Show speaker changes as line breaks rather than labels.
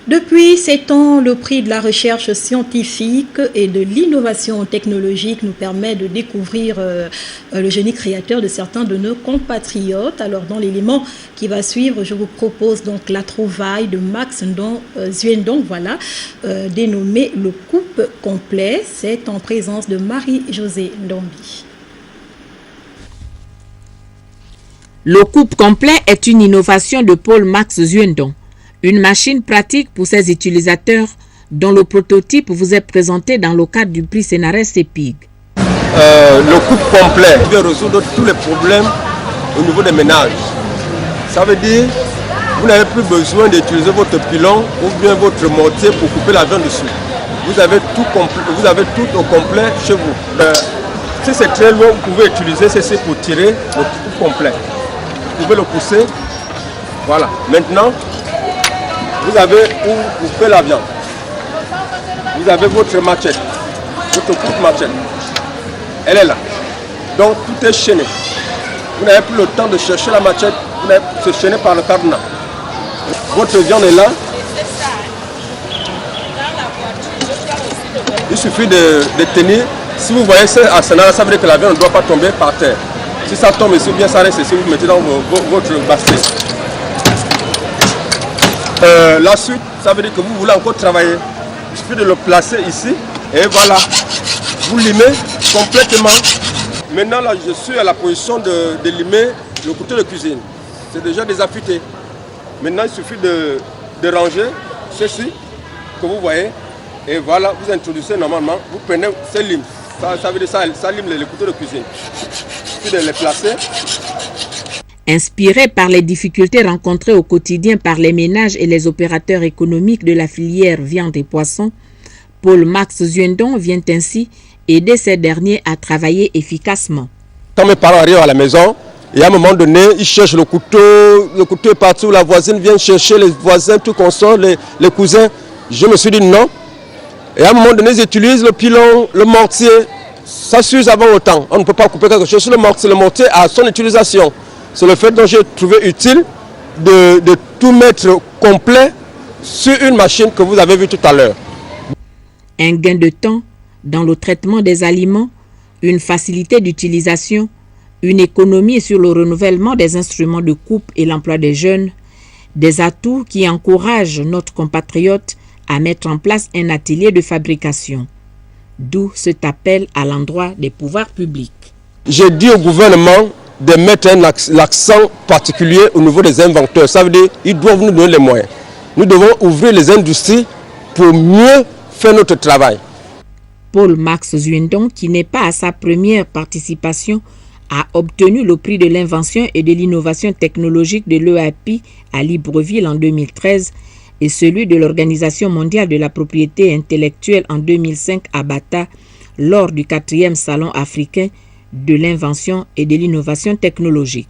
Depuis 7 ans, le prix de la recherche scientifique et de l'innovation technologique nous permet de découvrir le génie créateur de certains de nos compatriotes. Alors, dans l'élément qui va suivre, je vous propose donc la trouvaille de Max Zuendong, dénommé le coupe complet. C'est en présence de Marie-Josée Ndombi.
Le coupe complet est une innovation de Paul Max Zuendong. Une machine pratique pour ses utilisateurs dont le prototype vous est présenté dans le cadre du prix Sénarès EPIG.
Le coupe complet vient résoudre tous les problèmes au niveau des ménages. Ça veut dire que vous n'avez plus besoin d'utiliser votre pilon ou bien votre mortier pour couper la viande dessus. Vous avez tout au complet chez vous. Si c'est très loin, vous pouvez utiliser ceci pour tirer le coupe complet. Vous pouvez le pousser. Voilà. Maintenant, vous avez où couper la viande. Vous avez votre machette, votre coupe machette. Elle est là. Donc tout est chaîné. Vous n'avez plus le temps de chercher la machette, vous n'avez se chaîner par le cadenas. Votre viande est là. Il suffit de tenir. Si vous voyez ce arsenal, ça veut dire que la viande ne doit pas tomber par terre. Si ça tombe ici, bien ça reste ici, vous mettez dans votre basket. La suite, ça veut dire que vous voulez encore travailler. Il suffit de le placer ici et voilà. Vous limez complètement. Maintenant, là, je suis à la position de limer le couteau de cuisine. C'est déjà désaffûté. Maintenant, il suffit de ranger ceci que vous voyez. Et voilà, vous introduisez normalement. Vous prenez ces limes. Ça veut dire ça lime les couteaux de cuisine. Il suffit de les placer.
Inspiré par les difficultés rencontrées au quotidien par les ménages et les opérateurs économiques de la filière viande et poisson, Paul Max Zuendong vient ainsi aider ces derniers à travailler efficacement.
Quand mes parents arrivent à la maison, et à un moment donné, ils cherchent le couteau est partout, la voisine vient chercher, les voisins, tout consort, les cousins. Je me suis dit non. Et à un moment donné, ils utilisent le pilon, le mortier. Ça s'use avant autant. On ne peut pas couper quelque chose sur le mortier. Le mortier a son utilisation. C'est le fait dont j'ai trouvé utile de tout mettre complet sur une machine que vous avez vue tout à l'heure.
Un gain de temps dans le traitement des aliments, une facilité d'utilisation, une économie sur le renouvellement des instruments de coupe et l'emploi des jeunes, des atouts qui encouragent notre compatriote à mettre en place un atelier de fabrication. D'où cet appel à l'endroit des pouvoirs publics.
J'ai dit au gouvernement de mettre l'accent particulier au niveau des inventeurs. Ça veut dire qu'ils doivent nous donner les moyens. Nous devons ouvrir les industries pour mieux faire notre travail.
Paul Max Zuendong, qui n'est pas à sa première participation, a obtenu le prix de l'invention et de l'innovation technologique de l'EAPI à Libreville en 2013 et celui de l'Organisation mondiale de la propriété intellectuelle en 2005 à Bata lors du 4e Salon africain de l'invention et de l'innovation technologique.